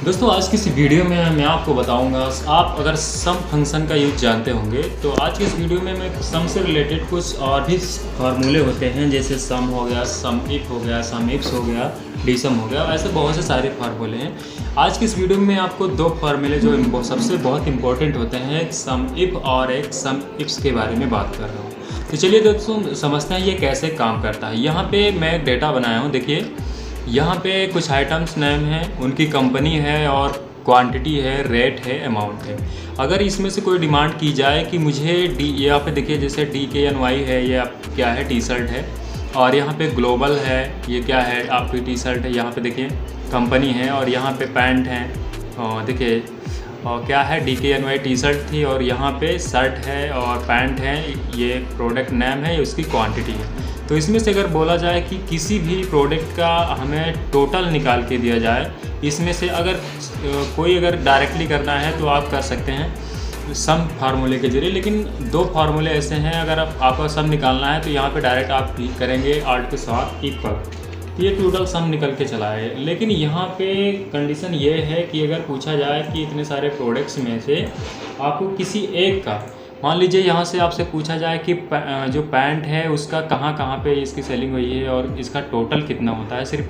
दोस्तों आज की इस वीडियो में मैं आपको बताऊंगा। आप अगर सम फंक्शन का यूज जानते होंगे तो आज की इस वीडियो में मैं सम से रिलेटेड कुछ और भी फार्मूले होते हैं, जैसे सम हो गया, सम इफ हो गया, सम इफ्स हो गया, डी सम हो गया, ऐसे बहुत से सारे फार्मूले हैं। आज की इस वीडियो में आपको दो फार्मूले जो सबसे बहुत इंपॉर्टेंट होते हैं, एक सम इफ और एक सम इफ्स के बारे में बात कर रहा हूँ। तो चलिए दोस्तों समझते हैं ये कैसे काम करता है। यहाँ पे मैं एक डेटा बनाया हूँ, देखिए यहाँ पे कुछ आइटम्स नेम हैं, उनकी कंपनी है और क्वांटिटी है, रेट है, अमाउंट है। अगर इसमें से कोई डिमांड की जाए कि मुझे डी, यहाँ पे देखिए जैसे DKNY है, ये आप क्या है, टी शर्ट है, और यहाँ पे ग्लोबल है, ये क्या है, आपकी टी शर्ट है, यहाँ पे देखिए कंपनी है, और यहाँ पे पैंट है, और देखिए और क्या है, DKNY टी शर्ट थी, और यहाँ पे शर्ट है और पैंट है, ये प्रोडक्ट नेम है, ये उसकी क्वांटिटी है। तो इसमें से अगर बोला जाए कि किसी भी प्रोडक्ट का हमें टोटल निकाल के दिया जाए, इसमें से अगर कोई अगर डायरेक्टली करना है तो आप कर सकते हैं सम फार्मूले के जरिए, लेकिन दो फार्मूले ऐसे हैं, अगर आपको सम निकालना है तो यहाँ पे डायरेक्ट आप करेंगे आल्ट के साथ इक्वल, ये टोटल सम निकल के चला है। लेकिन यहाँ पे कंडीशन ये है कि अगर पूछा जाए कि इतने सारे प्रोडक्ट्स में से आपको किसी एक का, मान लीजिए यहाँ से आपसे पूछा जाए कि जो पैंट है उसका कहाँ कहाँ पे इसकी सेलिंग हुई है और इसका टोटल कितना होता है, सिर्फ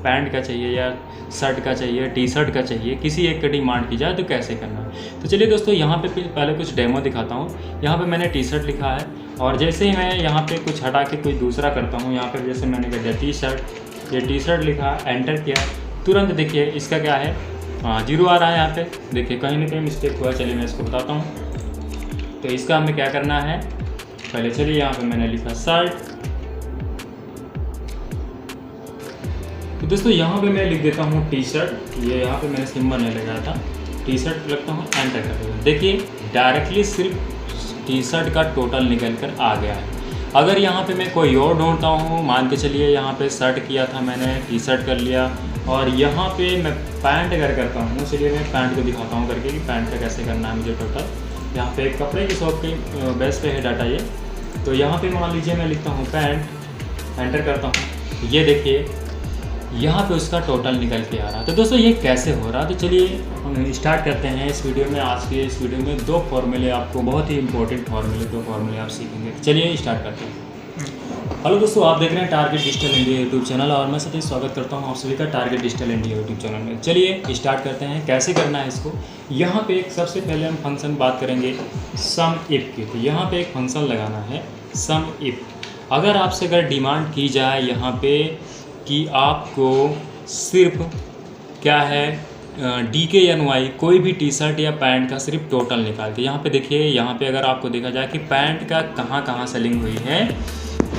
पैंट का चाहिए या शर्ट का चाहिए, टी शर्ट का चाहिए, किसी एक का डिमांड की जाए तो कैसे करना है। तो चलिए दोस्तों यहाँ पे पहले कुछ डेमो दिखाता हूँ। यहाँ पे मैंने टी शर्ट लिखा है, और जैसे ही मैं यहाँ पे कुछ हटा के कोई दूसरा करता हूँ, यहाँ पर जैसे मैंने कह दिया टी शर्ट, ये टी शर्ट लिखा, एंटर किया, तुरंत देखिए इसका क्या है, 0 आ रहा है। यहाँ पे देखिए कहीं ना कहीं मिस्टेक हुआ है, चलिए मैं इसको बताता हूँ। तो इसका हमें क्या करना है, पहले चलिए यहाँ पे मैंने लिखा शर्ट, तो दोस्तों यहाँ पे मैं लिख देता हूँ टी शर्ट, ये यहाँ पे मैंने सिंबल नहीं लगाया था, टी शर्ट लगता हूँ, एंटर कर देता हूँ। देखिए डायरेक्टली सिर्फ टी शर्ट का टोटल निकल कर आ गया है। अगर यहाँ पे मैं कोई और ढूंढता हूँ, मान के चलिए यहाँ पे शर्ट किया था मैंने, टी शर्ट कर लिया, और यहाँ पे मैं पैंट अगर करता हूँ, चलिए मैं पैंट को दिखाता हूँ करके कि पैंट का कैसे करना है मुझे टोटल। यहाँ पे एक कपड़े की शॉप की बेस पे है डाटा ये, तो यहाँ पे मान लीजिए मैं लिखता हूँ पैंट, एंटर करता हूँ, ये देखिए यहाँ पे उसका टोटल निकल के आ रहा है। तो दोस्तों ये कैसे हो रहा है, तो चलिए हम स्टार्ट करते हैं इस वीडियो में। आज के इस वीडियो में दो फॉर्मूले, आपको बहुत ही इंपॉर्टेंट फार्मूले, दो फार्मूले आप सीखेंगे। चलिए स्टार्ट करते हैं। हेलो दोस्तों, आप देख रहे हैं target digital India YouTube channel, और मैं सतीश स्वागत करता हूं आप सभी का target digital India YouTube channel में। चलिए स्टार्ट करते हैं, कैसे करना है इसको। यहाँ पे एक सबसे पहले हम फंक्शन बात करेंगे सम इफ की। तो यहाँ पे एक फंक्शन लगाना है सम इफ। अगर आपसे अगर डिमांड की जाए यहाँ पे कि आपको सिर्फ क्या है, DKNY कोई भी टी शर्ट या पैंट का सिर्फ टोटल निकाल के, यहाँ पे देखिए, यहाँ पे अगर आपको देखा जाए कि पैंट का कहाँ कहाँ सेलिंग हुई है,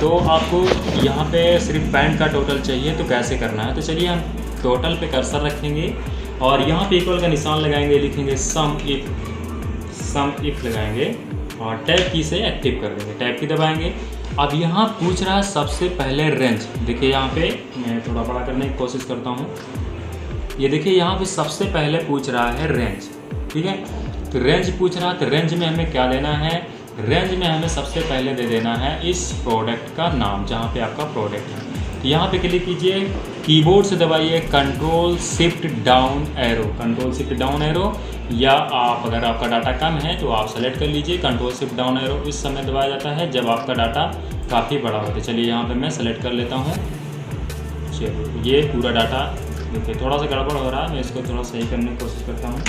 तो आपको यहाँ पे सिर्फ पैंट का टोटल चाहिए, तो कैसे करना है। तो चलिए हम टोटल पे कर्सर रखेंगे और यहाँ पे इक्वल का निशान लगाएंगे, लिखेंगे सम इफ लगाएंगे, और टैब की से एक्टिव कर देंगे, टैब की दबाएंगे। अब यहाँ पूछ रहा है सबसे पहले रेंज, देखिए यहाँ पे मैं थोड़ा बड़ा करने की कोशिश करता हूँ, ये देखिए यहाँ पे सबसे पहले पूछ रहा है रेंज, ठीक है। तो रेंज पूछ रहा है, तो रेंज में हमें क्या देना है, रेंज में हमें सबसे पहले दे देना है इस प्रोडक्ट का नाम, जहाँ पे आपका प्रोडक्ट है। तो यहाँ पे क्लिक कीजिए, कीबोर्ड से दबाइए control shift down arrow, control shift down arrow, या आप अगर आपका डाटा कम है तो आप सेलेक्ट कर लीजिए कंट्रोल शिफ्ट डाउन एरो। इस समय दबाया जाता है जब आपका डाटा काफ़ी बड़ा होता है। चलिए यहाँ पे मैं सेलेक्ट कर लेता हूँ, चलिए ये पूरा डाटा, देखिए थोड़ा सा गड़बड़ हो रहा है, मैं इसको थोड़ा सही करने की कोशिश करता हूँ।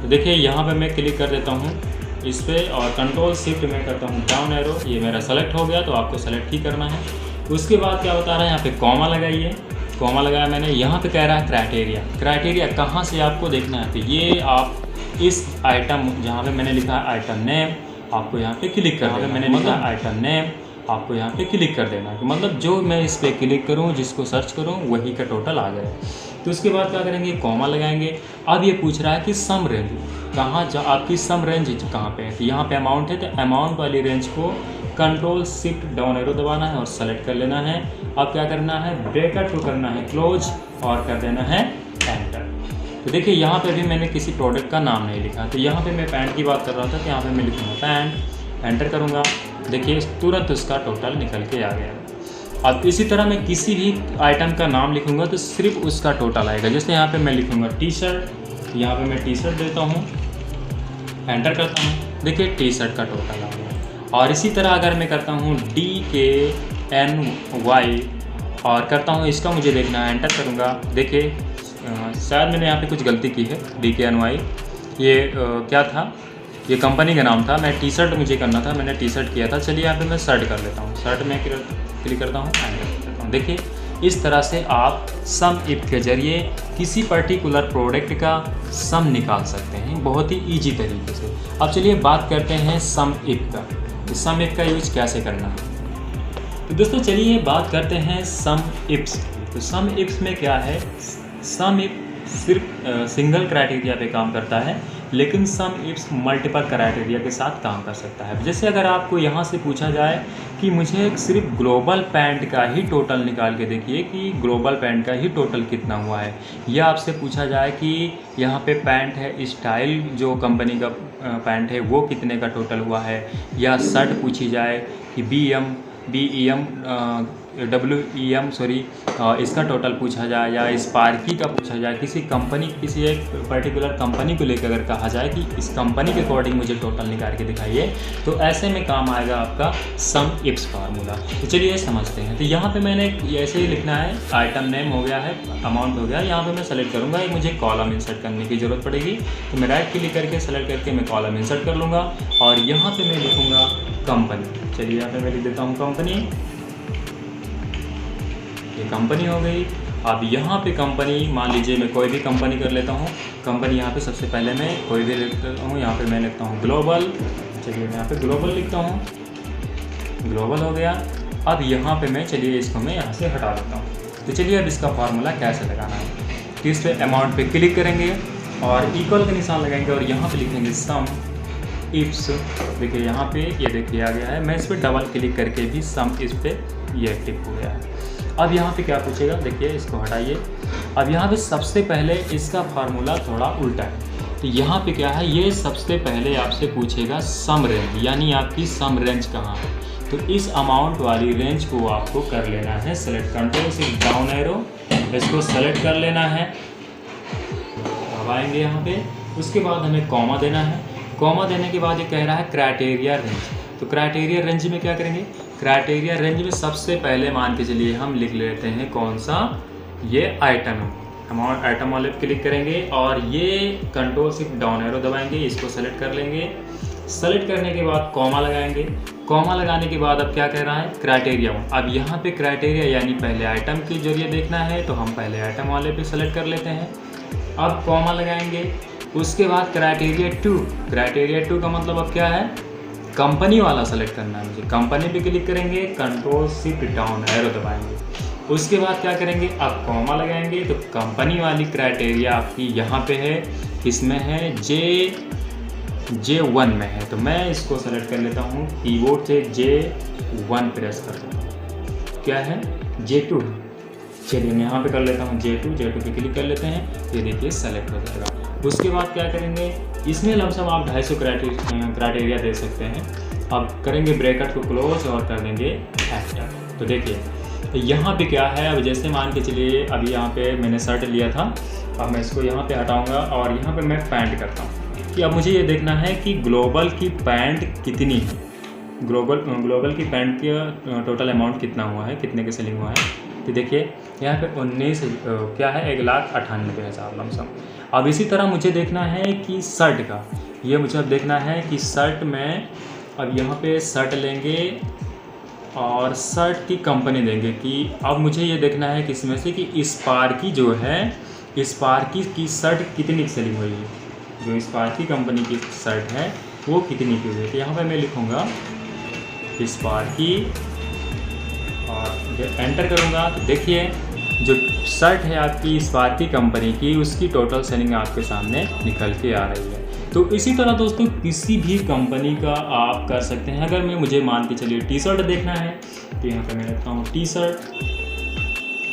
तो देखिए यहाँ पे मैं क्लिक कर देता हूँ इस पर, और कंट्रोल शिफ्ट में करता हूँ डाउन एरो, ये मेरा सेलेक्ट हो गया। तो आपको सेलेक्ट ही करना है। उसके बाद क्या बता रहा है, यहाँ पे कॉमा लगाइए, कॉमा लगाया मैंने। यहाँ पे कह रहा है क्राइटेरिया, क्राइटेरिया कहाँ से आपको देखना है, तो ये आप इस आइटम, जहाँ पे मैंने लिखा है आइटम नेम, आपको यहाँ पे क्लिक कर देना। मैंने लिखा है आइटम नेम, आपको यहाँ पे क्लिक कर देना है, मतलब जो मैं इस पर क्लिक करूँ, जिसको सर्च करूँ, वही का टोटल आ जाए। तो उसके बाद क्या करेंगे, कॉमा लगाएंगे। अब ये पूछ रहा है कि सम रेंज कहाँ, आपकी सम रेंज कहाँ पे है, तो यहाँ पे अमाउंट है, तो अमाउंट वाली रेंज को कंट्रोल शिफ्ट डाउन एरो दबाना है और सेलेक्ट कर लेना है। अब क्या करना है, ब्रैकेट को करना है क्लोज और कर देना है एंटर। तो देखिए यहाँ पे भी मैंने किसी प्रोडक्ट का नाम नहीं लिखा, तो यहाँ पे मैं पैंट की बात कर रहा था, तो यहाँ पे मैं लिखूँगा पैंट, एंटर करूँगा, देखिए तुरंत उसका टोटल निकल के आ गया। अब इसी तरह मैं किसी भी आइटम का नाम लिखूंगा तो सिर्फ उसका टोटल आएगा। जैसे यहाँ पे मैं लिखूंगा टी शर्ट, यहाँ पे मैं टी शर्ट देता हूँ, एंटर करता हूँ, देखिए टी शर्ट का टोटल आ गया। और इसी तरह अगर मैं करता हूँ DKNY और करता हूँ इसका मुझे देखना है, एंटर करूँगा, देखिए शायद मैंने यहाँ पे कुछ गलती की है। DKNY ये क्या था, ये कंपनी का नाम था, मैं टी शर्ट मुझे करना था, मैंने टी शर्ट किया था। चलिए यहाँ पे मैं शर्ट कर लेता हूँ, शर्ट में क्लिक करता हूँ, एंटर करता हूँ। देखिए इस तरह से आप सम इफ के ज़रिए किसी पर्टिकुलर प्रोडक्ट का सम निकाल सकते हैं बहुत ही ईजी तरीके से। अब चलिए बात करते हैं सम इफ का, तो सम इफ का यूज कैसे करना है। तो दोस्तों चलिए बात करते हैं सम इफ्स। तो सम इफ्स में क्या है, सम इफ सिर्फ सिंगल क्राइटेरिया पे काम करता है, लेकिन सम इफ्स मल्टीपल क्राइटेरिया के साथ काम कर सकता है। जैसे अगर आपको यहाँ से पूछा जाए कि मुझे सिर्फ ग्लोबल पैंट का ही टोटल निकाल के देखिए कि ग्लोबल पैंट का ही टोटल कितना हुआ है, या आपसे पूछा जाए कि यहाँ पे पैंट है स्टाइल जो कंपनी का पैंट है वो कितने का टोटल हुआ है, या शर्ट पूछी जाए कि WEM इसका टोटल पूछा जाए, या स्पार्की का पूछा जाए, किसी कंपनी किसी एक पर्टिकुलर कंपनी को लेकर अगर कहा जाए कि इस कंपनी के अकॉर्डिंग मुझे टोटल निकाल के दिखाइए, तो ऐसे में काम आएगा आपका सम इफ्स फार्मूला। तो चलिए समझते हैं। तो यहाँ पे मैंने ऐसे ही लिखना है, आइटम नेम हो गया है, अमाउंट हो गया, यहाँ पे मैं सेलेक्ट करूँगा, एक मुझे कॉलम इंसर्ट करने की ज़रूरत पड़ेगी, तो मैं राइट क्लिक करके सेलेक्ट करके मैं कॉलम इंसर्ट कर लूँगा और यहाँ पर मैं लिखूँगा कंपनी। चलिए यहाँ पे मैं लिख देता हूँ कंपनी, ये कंपनी हो गई। अब यहाँ पे कंपनी मान लीजिए मैं कोई भी कंपनी कर लेता हूँ, कंपनी यहाँ पे सबसे पहले मैं कोई भी लिखता हूँ, यहाँ पे मैं लिखता हूँ ग्लोबल। चलिए मैं यहाँ पे ग्लोबल लिखता हूँ, ग्लोबल हो गया। अब यहाँ पे मैं चलिए इसको मैं यहाँ से हटा देता हूँ। तो चलिए अब इसका फार्मूला कैसे लगाना है। तो इस पर अमाउंट पे क्लिक करेंगे और इक्वल का निशान लगाएंगे और यहाँ पे लिखेंगे सम इफ्स। देखिए यहाँ पे ये देखिए आ गया है, मैं इस पर डबल क्लिक करके भी सम इस पे ये टिक हो गया है। अब यहाँ पे क्या पूछेगा, देखिए इसको हटाइए। अब यहाँ पे सबसे पहले इसका फार्मूला थोड़ा उल्टा है। तो यहाँ पे क्या है, ये सबसे पहले आपसे पूछेगा सम रेंज, यानी आपकी सम रेंज कहाँ है। तो इस अमाउंट वाली रेंज को आपको कर लेना है सेलेक्ट, कंट्रोल से डाउन एरो, इसको सेलेक्ट कर लेना है। अब आएंगे यहाँ पे, उसके बाद हमें कॉमा देना है। कॉमा देने के बाद ये कह रहा है क्राइटेरिया रेंज। तो क्राइटेरिया रेंज में क्या करेंगे, क्राइटेरिया रेंज में सबसे पहले मान के चलिए हम लिख लेते हैं कौन सा, ये आइटम है। हम आइटम वाले पे क्लिक करेंगे और ये कंट्रोल सिर्फ डाउन एरो दबाएंगे, इसको सेलेक्ट कर लेंगे। सेलेक्ट करने के बाद कॉमा लगाएंगे। कॉमा लगाने के बाद अब क्या कह रहा है, क्राइटेरिया। अब यहाँ पे क्राइटेरिया यानी पहले आइटम के जरिए देखना है, तो हम पहले आइटम वाले पे सेलेक्ट कर लेते हैं। अब कॉमा लगाएंगे, उसके बाद क्राइटेरिया 2। क्राइटेरिया 2 का मतलब अब क्या है, कंपनी वाला सेलेक्ट करना है मुझे। कंपनी पे क्लिक करेंगे, कंट्रोल शिफ्ट डाउन एरो दबाएंगे। उसके बाद क्या करेंगे, अब कॉमा लगाएंगे। तो कंपनी वाली क्राइटेरिया आपकी यहाँ पे है, किसमें है, J1 में है। तो मैं इसको सेलेक्ट कर लेता हूँ, कीबोर्ड से J1 प्रेस कर देता हूँ। क्या है, J2। चलिए मैं यहाँ पे कर लेता हूँ J2 पे क्लिक कर लेते हैं, ये देखिए सेलेक्ट हो जाएगा। उसके बाद क्या करेंगे, इसमें लमसम आप 250 क्राइटेरिया दे सकते हैं। अब करेंगे ब्रैकेट को क्लोज और कर देंगे एंटर। तो देखिए यहाँ पे क्या है, अब जैसे मान के चलिए अभी यहाँ पे मैंने शर्ट लिया था, अब मैं इसको यहाँ पे हटाऊँगा और यहाँ पे मैं पैंट करता हूँ कि अब मुझे ये देखना है कि ग्लोबल की पैंट कितनी है, ग्लोबल की पैंट का टोटल अमाउंट कितना हुआ है, कितने के सेलिंग हुआ है। तो देखिए यहाँ पे 19 क्या है, 1,98,000 लमसम। अब इसी तरह मुझे देखना है कि शर्ट का, ये मुझे अब देखना है कि शर्ट में, अब यहाँ पे शर्ट लेंगे और शर्ट की कंपनी देंगे कि अब मुझे ये देखना है किसमें से कि स्पार्की जो है, स्पार्की की शर्ट कितनी सेलिंग हुई है, जो स्पार्की कंपनी की शर्ट है वो कितनी की हुई है। तो यहाँ पे मैं लिखूँगा स्पार्की और जब एंटर करूँगा तो देखिए जो शर्ट है आपकी स्पार्की कंपनी की, उसकी टोटल सेलिंग आपके सामने निकल के आ रही है। तो इसी तरह दोस्तों किसी भी कंपनी का आप कर सकते हैं। अगर मैं मुझे मान के चलिए टी शर्ट देखना है, तो यहाँ पे मैं लिखता हूँ टी शर्ट,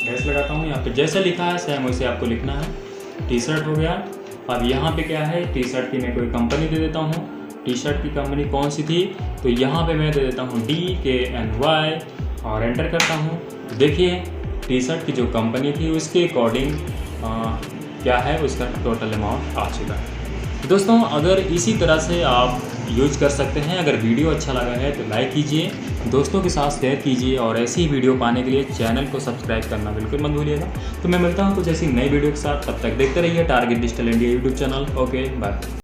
गैस लगाता हूँ, यहाँ पे जैसे लिखा है सेम वैसे आपको लिखना है। टी शर्ट हो गया। अब यहाँ पे क्या है, टी शर्ट की मैं कोई कंपनी दे देता हूँ। टी शर्ट की कंपनी कौन सी थी, तो यहाँ पे मैं दे देता हूँ DKNY और एंटर करता हूँ। तो देखिए टी शर्ट की जो कंपनी थी उसके अकॉर्डिंग क्या है उसका टोटल अमाउंट आ चुका है। दोस्तों अगर इसी तरह से आप यूज कर सकते हैं। अगर वीडियो अच्छा लगा है तो लाइक कीजिए, दोस्तों के साथ शेयर कीजिए और ऐसी ही वीडियो पाने के लिए चैनल को सब्सक्राइब करना बिल्कुल मत भूलिएगा। तो मैं मिलता हूँ कुछ ऐसी नई वीडियो के साथ, तब तक देखते रहिए target digital India YouTube channel. Okay bye.